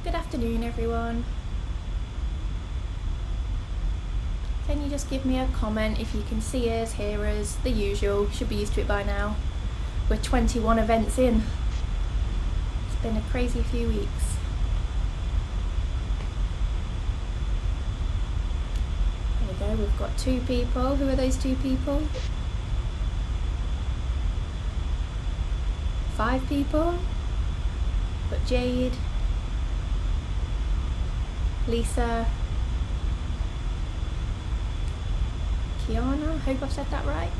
Good afternoon, everyone. Can you just give me a comment if you can see us, hear us, the usual? Should be used to it by now. We're 21 events in. It's been a crazy few weeks. There we go, we've got 2 people. Who are those 2 people? 5 people. Got Jade, Lisa, Kiana, hope I've said that right.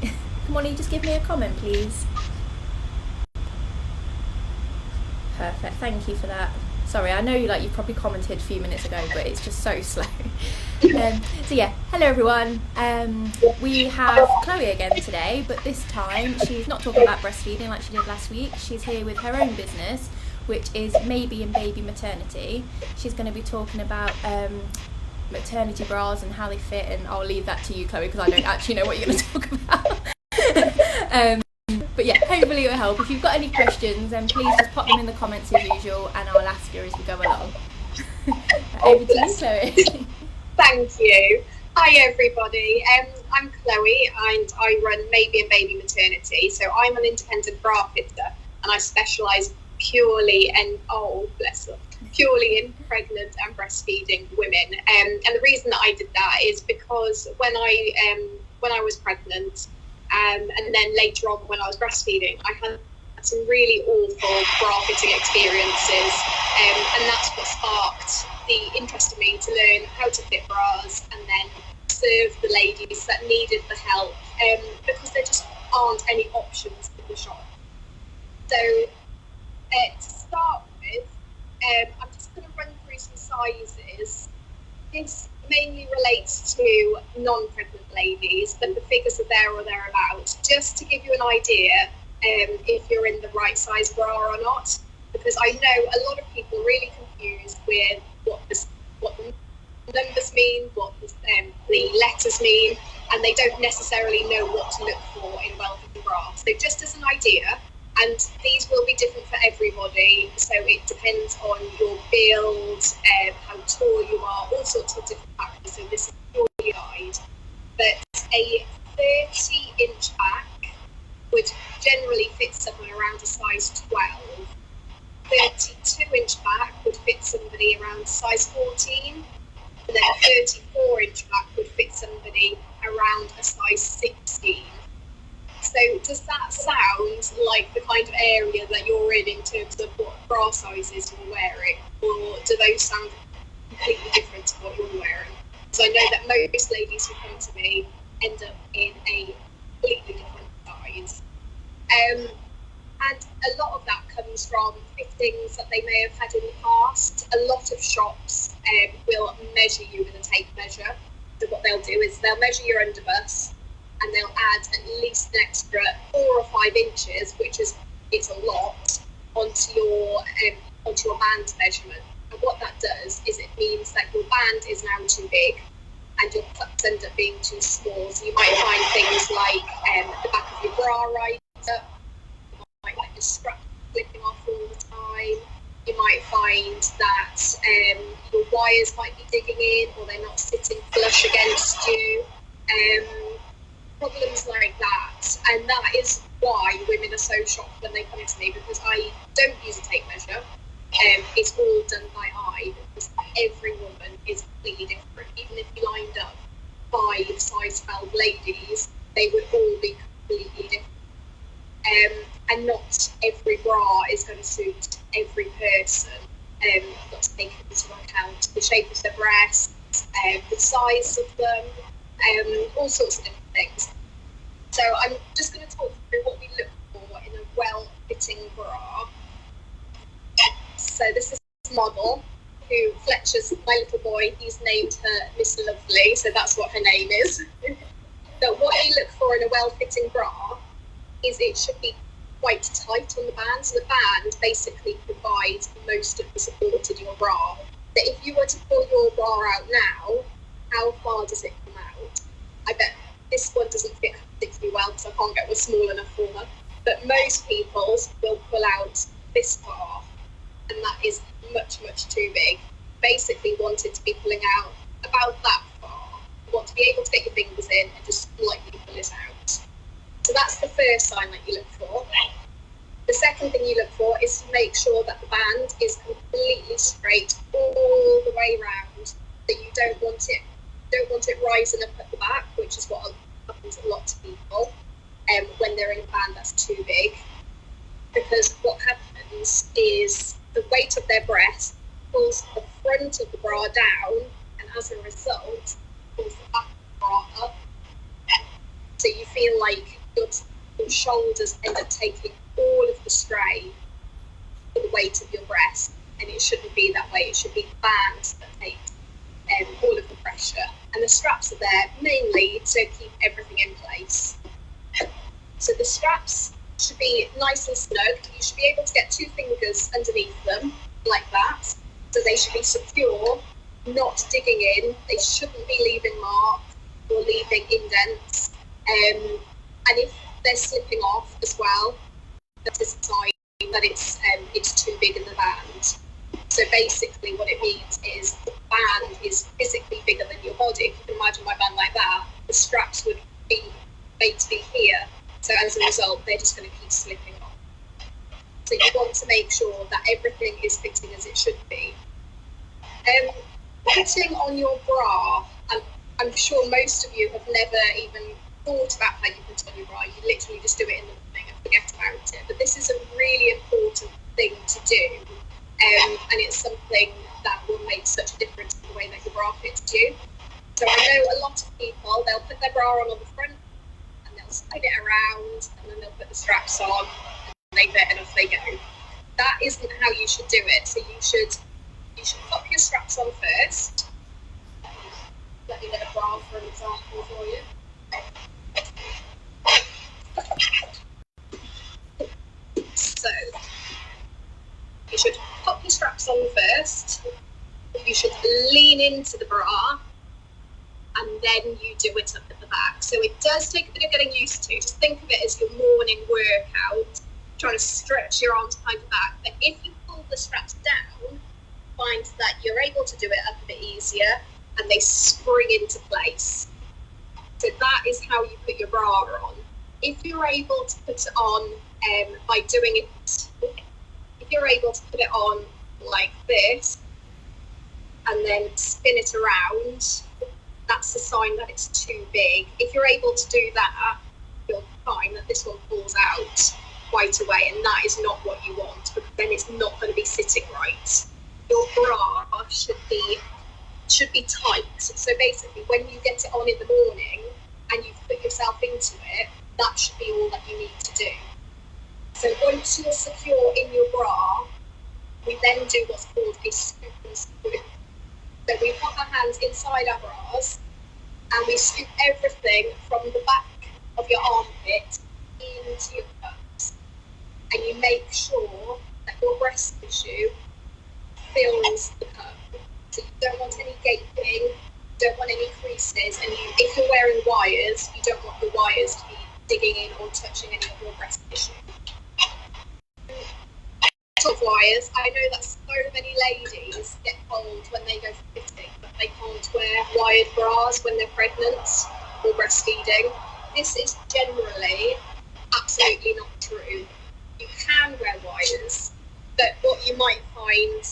Come on, you just give me a comment, please. Perfect, thank you for that. Sorry, I know you've probably commented a few minutes ago, but it's just so slow. So yeah, hello everyone. We have Chloe again today, but this time she's not talking about breastfeeding like she did last week. She's here with her own business, which is Maybe Baby Maternity. She's going to be talking about maternity bras and how they fit, and I'll leave that to you, Chloe, because I don't actually know what you're going to talk about. But yeah, hopefully it'll help. If you've got any questions, then please just pop them in the comments as usual, and I'll ask you as we go along. Over to you, Chloe. Thank you. Hi everybody, I'm Chloe and I run Maybe Baby Maternity. So I'm an independent bra fitter and I specialise purely in pregnant and breastfeeding women. And the reason that I did that is because when I was pregnant, and then later on when I was breastfeeding, I had some really awful bra fitting experiences, and that's what sparked the interest in me to learn how to fit bras and then serve the ladies that needed the help, because there just aren't any options in the shop. So to start with, I'm just going to run through some sizes. This mainly relates to non-pregnant ladies, but the figures are there or thereabouts, just to give you an idea if you're in the right size bra or not, because I know a lot of people are really confused with what the numbers mean, what the letters mean, and they don't necessarily know what to look for in well-fitting bras. So just as an idea, and these will be different for everybody, so it depends on your build, how tall you are, all sorts of different factors, so this is purely a guide. But a 30-inch back would generally fit someone around a size 12. 32-inch back would fit somebody around size 14, and then a 34-inch back would fit somebody around a size 16. So does that sound like the kind of area that you're in terms of what bra sizes you're wearing, or do those sound completely different to what you're wearing? So I know that most ladies who come to me end up in a completely different size. And a lot of that comes from fittings that they may have had in the past. A lot of shops will measure you with a tape measure. So what they'll do is they'll measure your underbust and they'll add at least an extra 4 or 5 inches, which is a lot, onto your band measurement. And what that does is it means that your band is now too big and your cups end up being too small. So you might find things like the back of your bra riser, like your strap slipping off all the time. You might find that your wires might be digging in, or they're not sitting flush against you. Problems like that, and that is why women are so shocked when they come to me, because I don't use a tape measure. It's all done by eye, because every woman is completely different. Even if you lined up 5 size 12 ladies, they would all be completely different. And not every bra is going to suit every person. You've got to take into account the shape of their breasts, the size of them, all sorts of different things. So I'm just going to talk through what we look for in a well-fitting bra. So this is a model who Fletcher's my little boy. He's named her Miss Lovely, so that's what her name is. But what you look for in a well-fitting bra is it should be quite tight on the band. So the band basically provides most of the support in your bra. But if you were to pull your bra out now, how far does it come out? I bet this one doesn't fit particularly well because I can't get one small enough for her. But most people's will pull out this far. and that is much, much too big. Basically want it to be pulling out about that far. You want to be able to get your fingers in and just slightly pull it out. So that's the first sign that you look for. The second thing you look for is to make sure that the band is completely straight all the way round. That you don't want it rising up at the back, which is what happens a lot to people when they're in a band that's too big. Because what happens is the weight of their breast pulls the front of the bra down, and as a result, pulls the back of the bra up. So you feel like your shoulders end up taking all of the strain for the weight of your breast, and it shouldn't be that way. It should be the bands that take all of the pressure, and the straps are there mainly to keep everything in place. So the straps should be nice and snug. You should be able to get 2 fingers underneath them like that, so they should be secure, not digging in. They shouldn't be leaving marks or leaving indents, and if they're slipping off as well, that is a sign that it's too big in the band. So basically what it means is the band is physically bigger than your body. If you can imagine my band like that, the straps would be made to be here. So as a result, they're just going to keep slipping off. So you want to make sure that everything is fitting as it should be. Putting on your bra, I'm sure most of you have never even thought about how you put on your bra. You literally just do it in the morning and forget about it. But this is a really important thing to do, and it's something that will make such a difference in the way that your bra fits you. So I know a lot of people, they'll put their bra on the front and they'll slide it around and then they'll put the straps on and they fit and off they go. That isn't how you should do it. So you should pop your straps on first. Let me get a bra for an example for you. So you should pop your straps on first. You should lean into the bra, and then you do it up at the back. So it does take a bit of getting used to. Just think of it as your morning workout, trying to stretch your arms behind the back. But if you pull the straps down, find that you're able to do it up a bit easier, and they spring into place. So that is how you put your bra on. If you're able to put it on by doing it, if you're able to put it on like this and then spin it around, that's a sign that it's too big. If you're able to do that, you'll find that this one falls out quite away, and that is not what you want, because then it's not going to be sitting right. Your bra should be tight. So basically, when you get it on in the morning and you've put yourself into it, that should be all that you need to do. So once you're secure in your bra, we then do what's called a scoop and scoop. So we put our hands inside our bras and we scoop everything from the back of your armpit into your cups. And you make sure that your breast tissue fills the cup. So you don't want any gaping, don't want any creases, and if you're wearing wires, you don't want the wires to be digging in or touching any of your breast tissue. Of wires, I know that so many ladies get told when they go for fitting that they can't wear wired bras when they're pregnant or breastfeeding. This is generally absolutely not true. You can wear wires, but what you might find,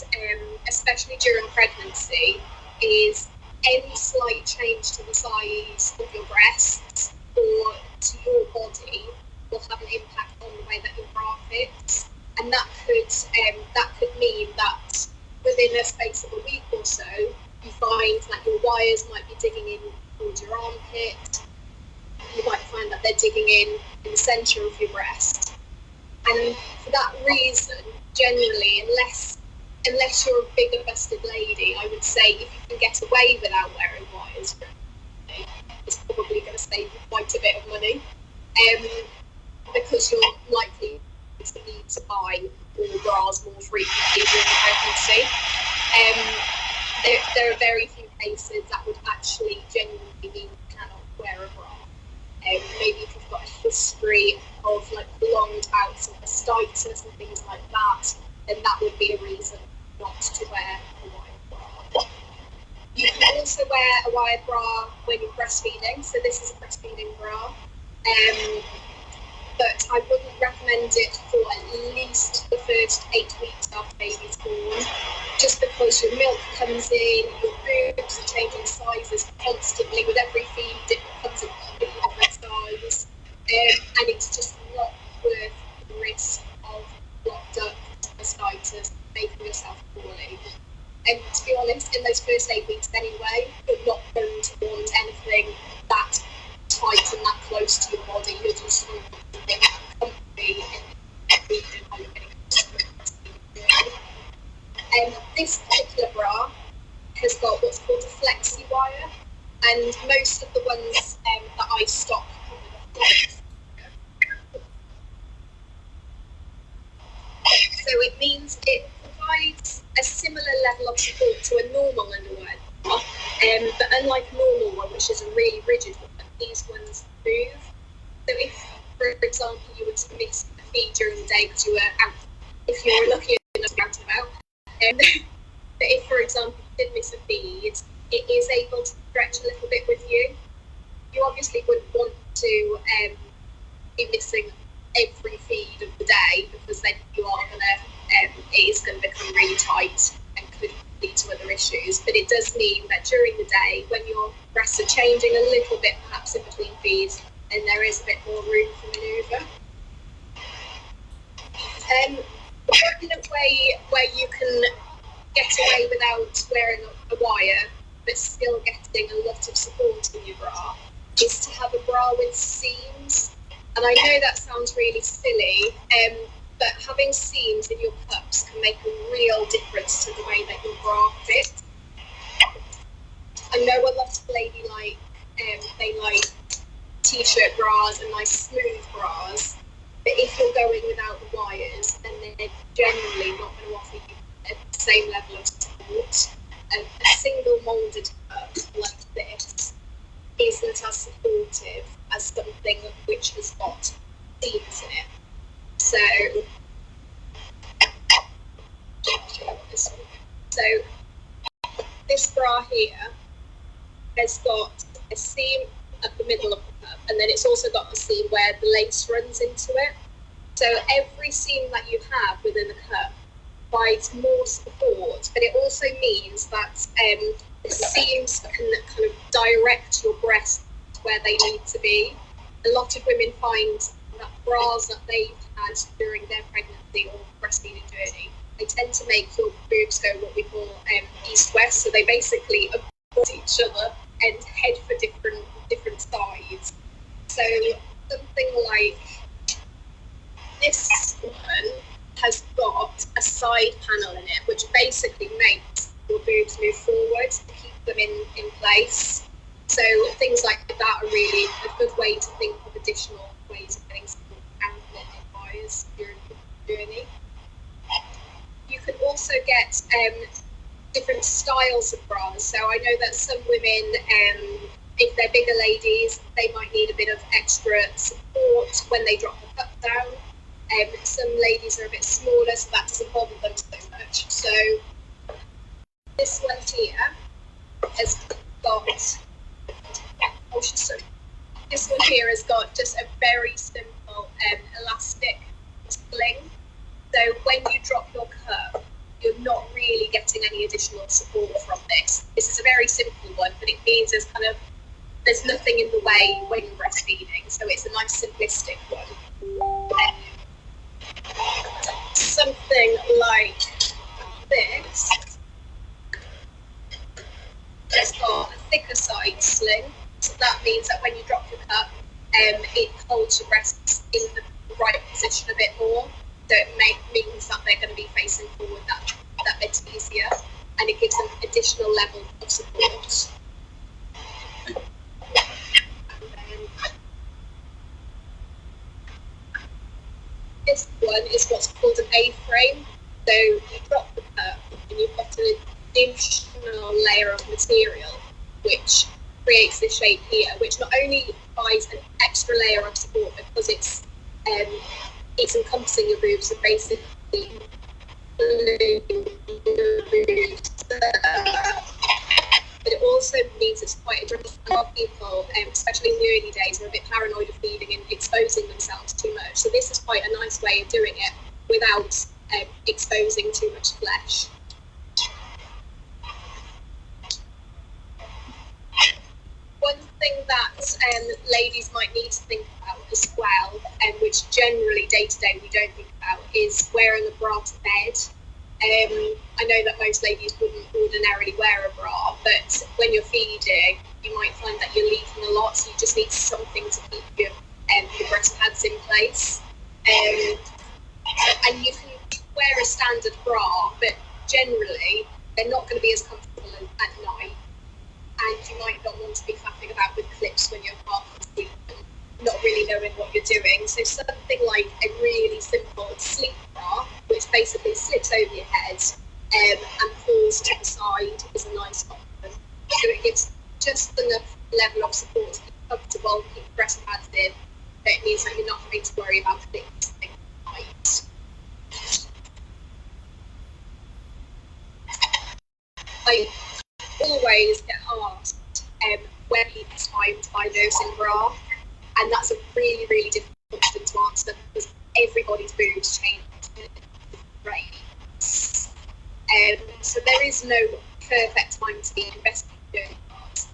especially during pregnancy, is any slight change to the size of your breasts or to your body will have an impact on the way that your bra fits. And that could mean that within a space of a week or so, you find that your wires might be digging in towards your armpit. You might find that they're digging in the centre of your breast. And for that reason, generally, unless you're a bigger busted lady, I would say if you can get away without wearing wires, it's probably going to save you quite a bit of money, because you're likely to need to buy more bras more frequently during pregnancy. There are very few cases that would actually genuinely mean you cannot wear a bra. Maybe if you've got a history of like prolonged bouts of mastitis and things like that, then that would be a reason also wear a wired bra when you're breastfeeding, so this is a breastfeeding bra. But I wouldn't recommend it for at least the first 8 weeks after baby's born, just because your milk comes in, your boobs are changing sizes constantly. With every feed, it becomes a different size, and it's just not worth the risk of blocked up mastitis, making yourself poorly. And to be honest, in those first 8 weeks anyway, you're not going to want anything that tight and that close to your body. You're just going to think comfy and how you're getting this particular bra has got what's called a flexi wire, and most of the ones that I stock come with a flex. So it means it provides a similar level of support to a normal underwear bra, but unlike a normal one, which is a really rigid one, these ones move. So if, for example, you were to miss a feed during the day because you were out, if you were lucky enough to be out and about, but if, for example, you did miss a feed, it is able to stretch a little bit with you. You obviously wouldn't want to be missing every feed of the day, because then you are going to, it is going to become really tight and could lead to other issues. But it does mean that during the day, when your breasts are changing a little bit, perhaps in between feeds, then there is a bit more room for manoeuvre. In a way where you can get away without wearing a wire, but still getting a lot of support in your bra, is to have a bra with seams. And I know that sounds really silly, but having seams in your cups can make a real difference to the way that your bra fits. I know a lot of ladies they like t-shirt bras and nice smooth bras, but if you're going without the wires, then they're generally not going to offer you the same level of support. A single moulded cup like this isn't as supportive as something which has got seams in it. So this bra here has got a seam at the middle of the cup, and then it's also got a seam where the lace runs into it. So every seam that you have within the cup provides more support, but it also means that the seams can kind of direct your breasts where they need to be. A lot of women find that bras that they've had during their pregnancy or breastfeeding journey, they tend to make your boobs go what we call east-west, so they basically avoid each other and head for different sides. So something like this one has got a side panel in it, which basically makes your boobs move forward to keep them in place. So things like that are really a good way to think of additional ways of getting support and knitting wires during the journey. You can also get different styles of bras. So I know that some women, if they're bigger ladies, they might need a bit of extra support when they drop the cup down. Some ladies are a bit smaller, so that doesn't bother them so much. So this one here has got, this one here has got just a very simple elastic sling. So when you drop your cup, you're not really getting any additional support from this. This is a very simple one, but it means there's nothing in the way when you're breastfeeding. So it's a nice simplistic one. Something like this has got a thicker side sling. So that means that when you drop your cup, it holds your breasts in the right position a bit more. So it means that they're going to be facing forward that bit easier, and it gives them additional level of support. This one is what's called an A-frame. So you drop the cup and you've got an additional layer of material which creates this shape here, which not only provides an extra layer of support because it's encompassing your boobs and basically gluing your boobs, but it also also means it's quite interesting. A lot of people, especially in the early days, are a bit paranoid of feeding and exposing themselves too much. So this is quite a nice way of doing it without exposing too much flesh. One thing that ladies might need to think about as well, which generally day to day we don't think about, is wearing a bra to bed. I know that most ladies wouldn't ordinarily wear a bra, but when you're feeding, you might find that you're leaking a lot, so you just need something to keep your breast pads in place. And you can wear a standard bra, but generally they're not going to be as comfortable at night. And you might not want to be faffing about with clips when you're half asleep and not really knowing what you're doing. So something like a really simple sleep bra, which basically slips over your head and pulls to the side, is a nice option. So it gives just enough level of support to be comfortable, keep your breast pads in, but it means that you're not having to worry about things at night. I always get asked when it's time to buy nursing bra, and that's a really, really difficult question to answer because everybody's boobs change at different rates. So there is no perfect time to be investing in nursing bras.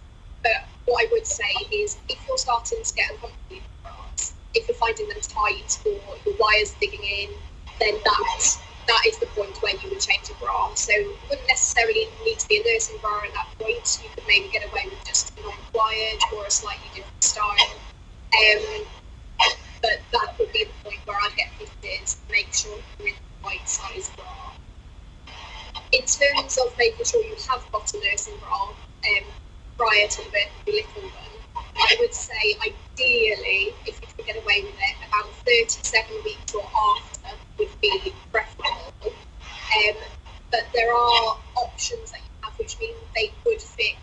But what I would say is, if you're starting to get uncomfortable with bras, if you're finding them tight or your wires digging in, then that is the point where you would change a bra. So you wouldn't necessarily need to be a nursing bra at that point. You could maybe get away with just a non-wired or a slightly different style. But that would be the point where I'd get fitted, make sure you're in the right size bra. In terms of making sure you have got a nursing bra prior to the birth of your little one, I would say ideally, if you could get away with it, about 37 weeks or after would be preferable. But there are options that you have which mean they would fit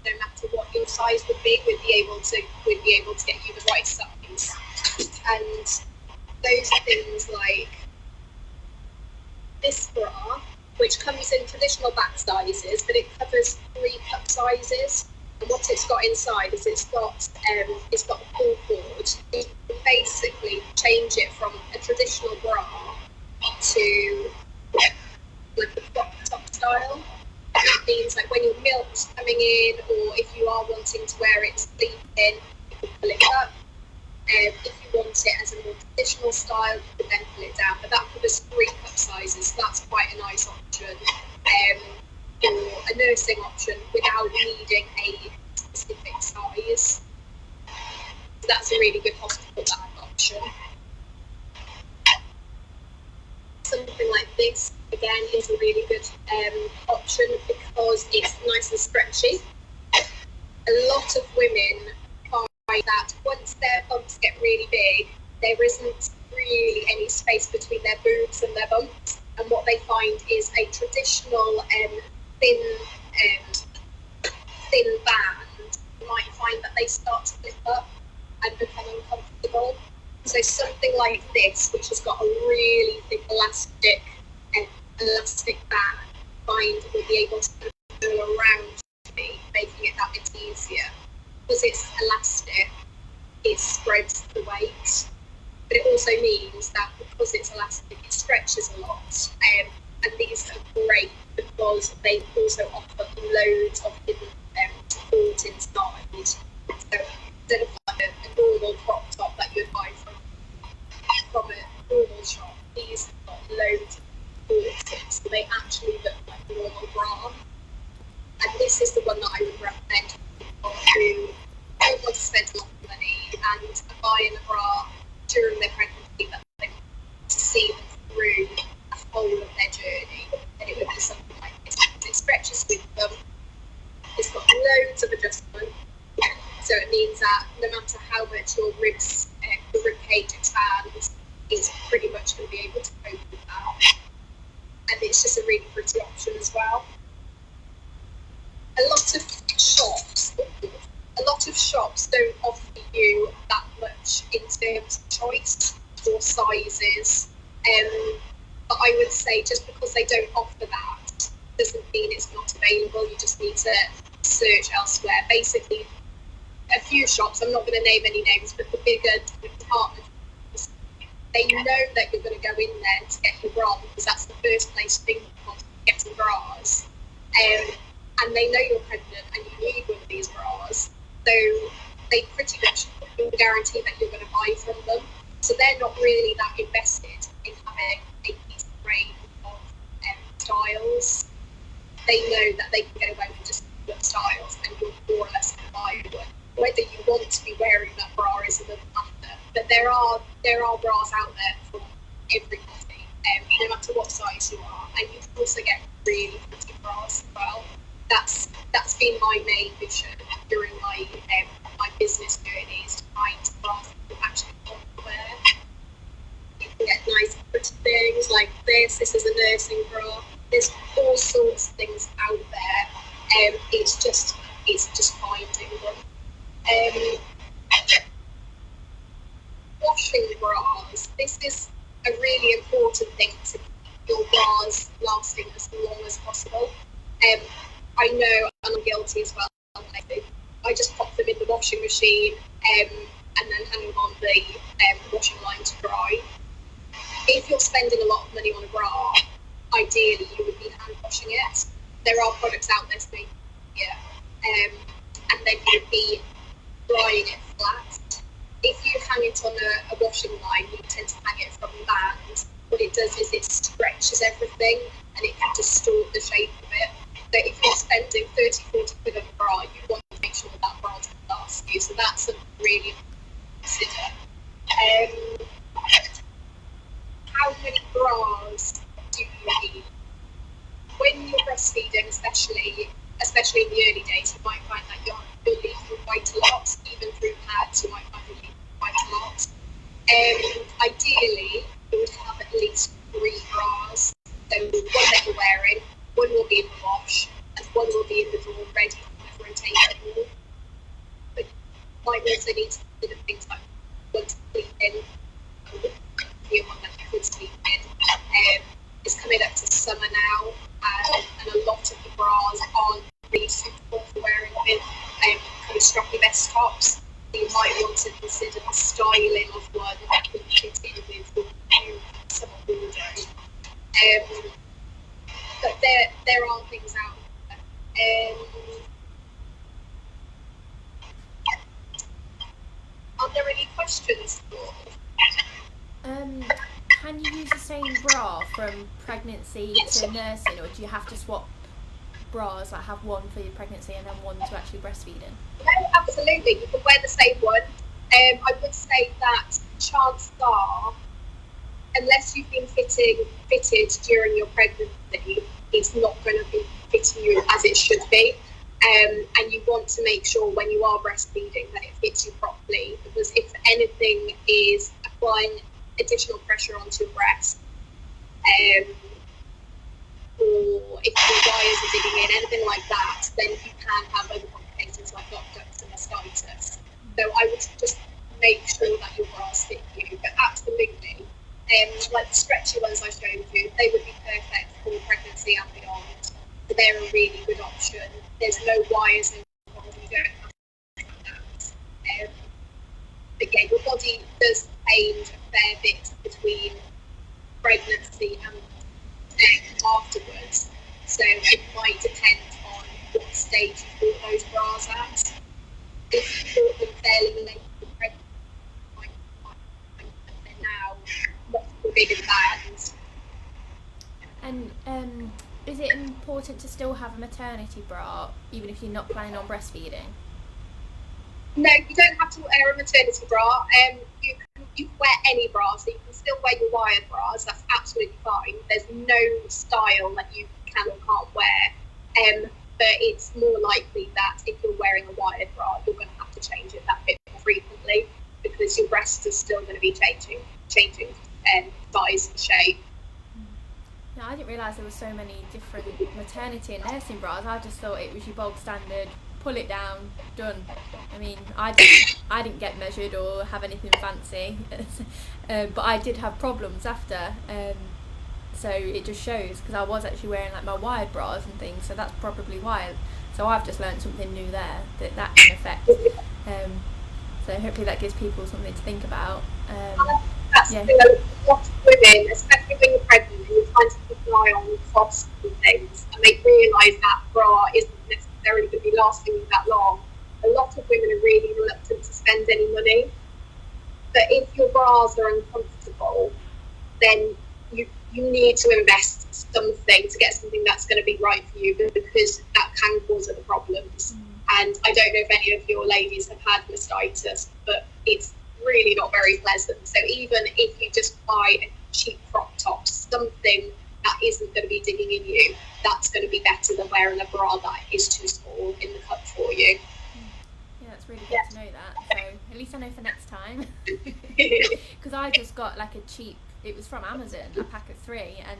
no matter what your size would be. We'd be able to get you the right size. And those are things like this bra, which comes in traditional back sizes, but it covers 3 cup sizes. And what it's got inside is it's got a pull cord. You can basically change it from a traditional bra to like a crop top style. And that means like when your milk's coming in, or if you are wanting to wear it sleeping, you can pull it up. If you want it as a more traditional style, you can then pull it down. But that covers 3 cup sizes, so that's quite a nice option. Or a nursing option without needing a specific size. So that's a really good hospital bag option. Something like this, again, is a really good option because it's nice and stretchy. A lot of women find that once their bumps get really big, there isn't really any space between their boobs and their bumps. And what they find is a traditional thin band. You might find that they start to flip up and become uncomfortable. So something like this, which has got a really thick elastic band, will be able to go around me, making it that bit easier. Because it's elastic, it spreads the weight. But it also means that because it's elastic, it stretches a lot. And these are great because they also offer loads of hidden support inside. So instead of like a normal crop top that you would buy from a normal shop, these have got loads of support, so they actually look like a normal bra. And this is the one that I would recommend to people who don't want to spend a lot of money and are buying a bra during their pregnancy that they want to see them through the whole of their journey. And it would be something like this. It stretches with them. It's got loads of adjustment. So it means that no matter how much your rib cage expands, it's pretty much going to be able to cope with that. And it's just a really pretty option as well. A lot of shops don't offer you that much in terms of choice or sizes. But I would say just because they don't offer that doesn't mean it's not available. You just need to search elsewhere. Basically, a few shops, I'm not going to name any names, but the bigger department stores, they know that you're going to go in there to get your bra because that's the first place you think of getting bras. And they know you're pregnant and you need one of these bras, so they pretty much guarantee that you're going to buy from them. So they're not really that invested in having a piece of range of styles. They know that they can get away with just good styles and you're more or less going to buy one. Whether you want to be wearing that bra is another matter. But there are bras out there for everybody, no matter what size you are. And you can also get really pretty bras as well. That's been my main vision during my business journey, is to find bras that you actually want to wear. You can get nice pretty things like this. This is a nursing bra. There's all sorts of things out there. It's just finding them. Washing bras. This is a really important thing to keep your bras lasting as long as possible. I know I'm guilty as well. I just pop them in the washing machine and then hang them on the washing line to dry. If you're spending a lot of money on a bra, ideally you would be hand washing it. There are products out there to make it, and then you would be drying it flat. If you hang it on a washing line, you tend to hang it from the band. What it does is it stretches everything and it can distort the shape of it. So if you're spending 30-40 quid on a bra, you want to make sure that bra's going to last you. So that's a really consider. How many bras do you need? When you're breastfeeding, especially in the early days, you might find that you're leaking quite a lot. Even through pads, you might find you're leaking quite a lot. Ideally, you would have at least 3 bras. So one that you're wearing, one will be in the wash, and one will be in the drawer ready for a takeover. But you might also need to consider things like one to sleep in, the one that you could sleep in. It's coming up to summer now, and a lot of the bras aren't really suitable for wearing with kind of strappy vest tops. So you might want to consider the styling of one that can fit in with your new summer wardrobe. But there are things out there. Are there any questions for? Can you use the same bra from pregnancy to nursing, or do you have to swap bras, like have one for your pregnancy and then one to actually breastfeeding? No, absolutely. You can wear the same one. I would say that chances are, unless you've been fitted during your pregnancy, it's not going to be fitting you as it should be. And you want to make sure when you are breastfeeding that it fits you properly, because if anything is applying additional pressure onto your breast, or if the wires are digging in, anything like that, then you can have other complications like blocked ducts and mastitis. So I would just make sure that your bras fit you. But absolutely, like the stretchy ones I showed you, they would be perfect for pregnancy and beyond. So they're a really good option. There's no wires involved, you don't have to do that. But yeah, your body does change a fair bit between pregnancy and afterwards. So it might depend on what stage you bought those bras at. If you bought them fairly late in pregnancy, they're now much more big and bands. And is it important to still have a maternity bra even if you're not planning on breastfeeding? No, you don't have to wear a maternity bra. You can wear any bra, so you can still wear your wired bras. That's absolutely fine. There's no style that you can or can't wear. But it's more likely that if you're wearing a wired bra, you're going to have to change it that bit more frequently because your breasts are still going to be changing size and shape. No, I didn't realise there were so many different maternity and nursing bras. I just thought it was your bog standard, pull it down, done. I mean, I didn't get measured or have anything fancy, but I did have problems after. so it just shows, because I was actually wearing like my wired bras and things, so that's probably why. So I've just learned something new there, that can affect. So hopefully that gives people something to think about. That's yeah. A lot of women, especially when you're pregnant and you're trying to keep an eye on costs and things, and they realise that bra isn't necessarily going to be lasting you that long. A lot of women are really reluctant to spend any money. But if your bras are uncomfortable, then you need to invest something to get something that's going to be right for you, because that can cause other problems. And I don't know if any of your ladies have had mastitis, but it's really not very pleasant. So even if you just buy a cheap crop top, something that isn't going to be digging in you, that's going to be better than wearing a bra that is too small in the cup for you. Yeah, that's really good to know that. So at least I know for next time. Because I just got like a cheap, it was from Amazon, a pack of 3, and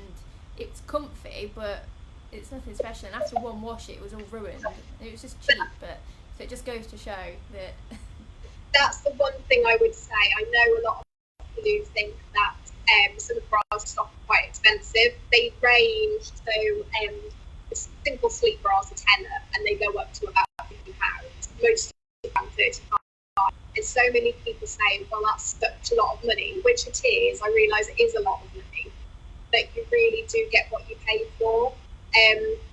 it's comfy, but it's nothing special. And after one wash, it was all ruined. It was just cheap, but so it just goes to show that. That's the one thing I would say. I know a lot of people who think that some of the bras are quite expensive. They range, so the simple sleep bras are £10, and they go up to about £50. Most around £35. And so many people say, well, that's such a lot of money, which it is. I realise it is a lot of money, but you really do get what you pay for.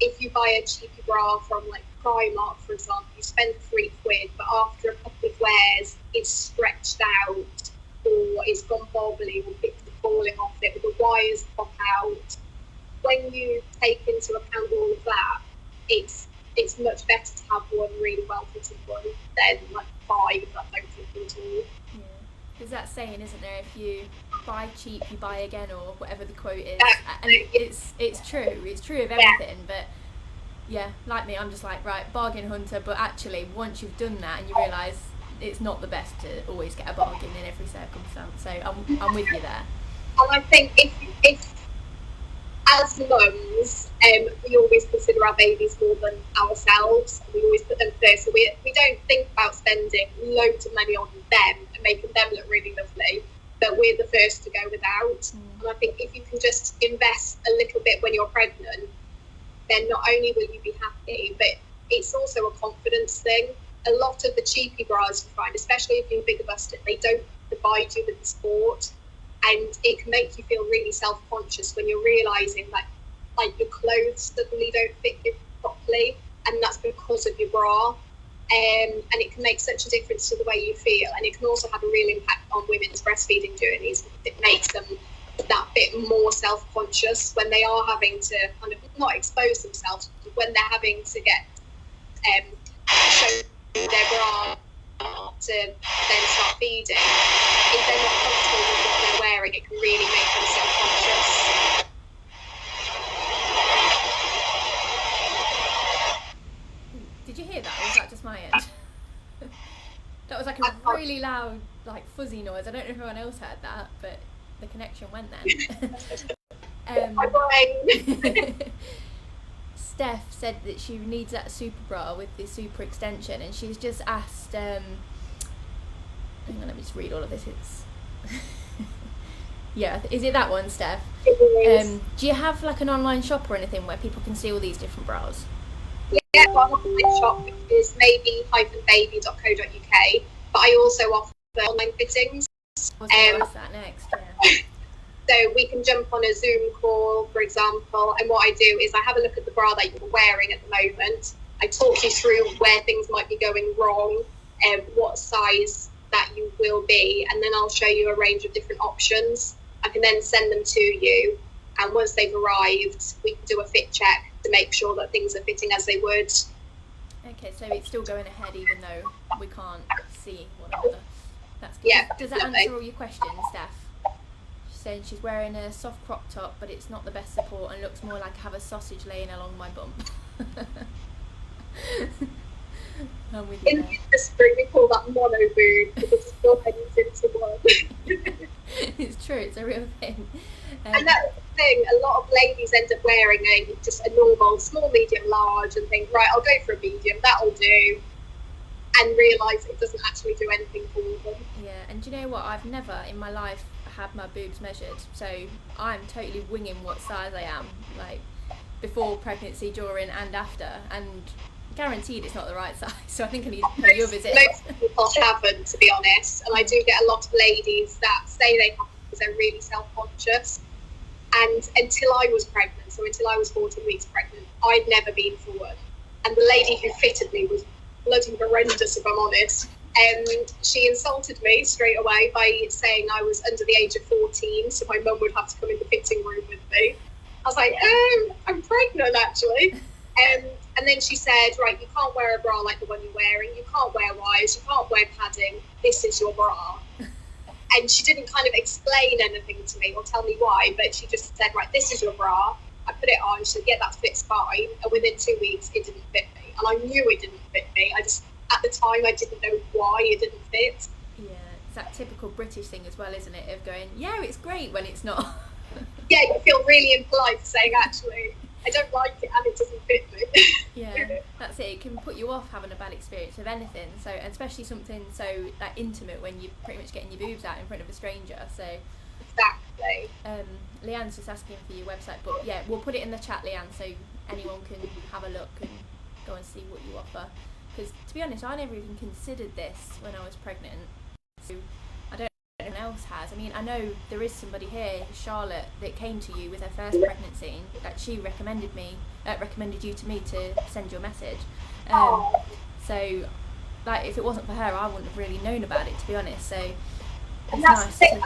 If you buy a cheaper bra from like Primark, for example, you spend £3, but after a couple of wears, it's stretched out, or it's gone bobbly, or bits are falling off it, or the wires pop out. When you take into account all of that, it's much better to have one really well fitted one than like 5 that don't fit you at all. Yeah, there's that saying, isn't there? If you buy cheap, you buy again, or whatever the quote is. And it's true. It's true of everything. But yeah, like me, I'm just like, right, bargain hunter. But actually, once you've done that and you realise it's not the best to always get a bargain in every circumstance. So I'm with you there. And I think if as mums, we always consider our babies more than ourselves. We always put them first. So we don't think about spending loads of money on them and making them look really lovely, but we're the first to go without. And I think if you can just invest a little bit when you're pregnant, then not only will you be happy, but it's also a confidence thing. A lot of the cheapy bras you find, especially if you're bigger busted, they don't provide you with the support. And it can make you feel really self-conscious when you're realising that like your clothes suddenly don't fit you properly, and that's because of your bra. And it can make such a difference to the way you feel, and it can also have a real impact on women's breastfeeding journeys. It makes them that bit more self-conscious when they are having to kind of not expose themselves, but when they're having to get show their bra to then start feeding. If they're not comfortable with what they're wearing, it can really make them self-conscious. Did you hear that, or was that just my end? That was like a really loud, like fuzzy noise. I don't know if anyone else heard that, but the connection went then. Steph said that she needs that super bra with the super extension, and she's just asked, hang on, let me just read all of this. It's yeah, is it that one, Steph? Do you have like an online shop or anything where people can see all these different bras? Yeah, well, our online shop is maybe-baby.co.uk, but I also offer online fittings. I was going to ask that next, yeah. So we can jump on a Zoom call, for example, and what I do is I have a look at the bra that you're wearing at the moment. I talk you through where things might be going wrong, and what size that you will be, and then I'll show you a range of different options. I can then send them to you, and once they've arrived, we can do a fit check to make sure that things are fitting as they would. Okay, so it's still going ahead even though we can't see one another. That's good. Yeah, does that answer all your questions, Steph? She's saying she's wearing a soft crop top, but it's not the best support and looks more like I have a sausage laying along my bum. I'm with you. In the industry, we call that mono boob because it's still heading into one. It's true, it's a real thing. And that's the thing, a lot of ladies end up wearing just a normal small, medium, large and think, right, I'll go for a medium, that'll do, and realise it doesn't actually do anything for them. Yeah, and do you know what, I've never in my life had my boobs measured, so I'm totally winging what size I am, like before pregnancy, during and after, and guaranteed it's not the right size, so I think I need to pay you a visit. Most people haven't, to be honest, and I do get a lot of ladies that say they have because they're really self-conscious. And until I was pregnant, so until I was 14 weeks pregnant, I'd never been for one. And the lady who fitted me was bloody horrendous, if I'm honest. She insulted me straight away by saying I was under the age of 14, so my mum would have to come in the fitting room with me. I was like, I'm pregnant, actually. And then she said, right, you can't wear a bra like the one you're wearing, you can't wear wires, you can't wear padding, this is your bra. And she didn't kind of explain anything to me or tell me why, but she just said, right, this is your bra. I put it on, she said, yeah, that fits fine. And within 2 weeks, it didn't fit me. And I knew it didn't fit me. At the time, I didn't know why it didn't fit. Yeah, it's that typical British thing as well, isn't it? Of going, yeah, it's great when it's not. Yeah, you feel really impolite for saying, actually, I don't like it and it doesn't fit me. Yeah, that's it. It can put you off having a bad experience with anything. So, and especially something so like intimate when you're pretty much getting your boobs out in front of a stranger. So, exactly. Leanne's just asking for your website, but yeah, we'll put it in the chat, Leanne, so anyone can have a look and go and see what you offer. Because to be honest, I never even considered this when I was pregnant. So I don't know if anyone else has. I mean, I know there is somebody here, Charlotte, that came to you with her first pregnancy, that she recommended you to me to send you a message. So, like, if it wasn't for her, I wouldn't have really known about it, to be honest. So it's nice. I think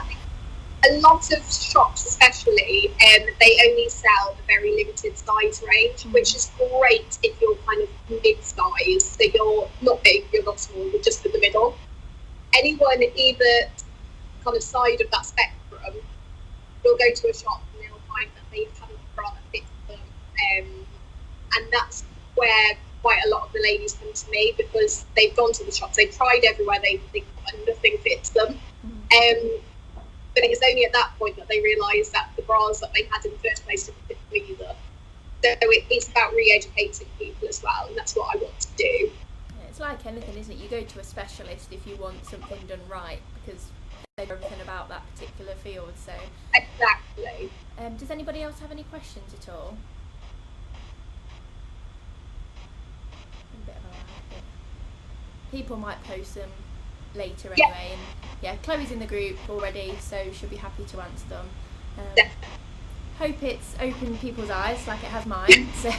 a lot of shops, especially, they only sell a very limited size range, which is great if you're kind of mid-size. So you're not big, you're not small, you're just in the middle. Anyone either kind of side of that spectrum will go to a shop and they'll find that they haven't bra that fits them, and that's where quite a lot of the ladies come to me, because they've gone to the shops, they've tried everywhere, and nothing fits them. But it's only at that point that they realise that the bras that they had in the first place didn't fit them either. So it's about re-educating people as well, and that's what I want to do. Yeah, it's like anything, isn't it? You go to a specialist if you want something done right, because they know everything about that particular field. So exactly. Does anybody else have any questions at all? A bit of a lag, but people might post them later anyway. And yeah, Chloe's in the group already, so she'll be happy to answer them. Hope it's opened people's eyes like it has mine, so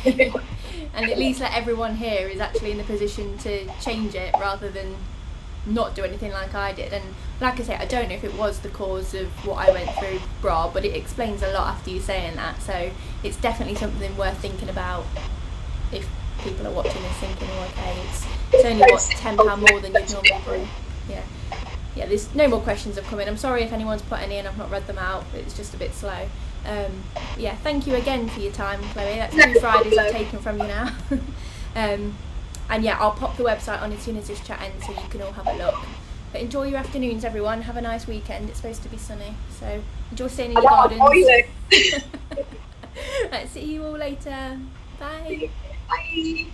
and at least let everyone here is actually in the position to change it rather than not do anything like I did. And like I say, I don't know if it was the cause of what I went through bra, but it explains a lot after you saying that, so it's definitely something worth thinking about if people are watching this thinking, oh, okay, it's only what, £10 more than you'd normally do. Yeah, there's no more questions have come in. I'm sorry if anyone's put any in, I've not read them out, but it's just a bit slow. Yeah, thank you again for your time, Chloe. That's 2 Fridays I've taken from you now. And yeah, I'll pop the website on as soon as this chat ends so you can all have a look. But enjoy your afternoons, everyone. Have a nice weekend. It's supposed to be sunny, so enjoy staying in your gardens. Right, see you all later. Bye. Bye.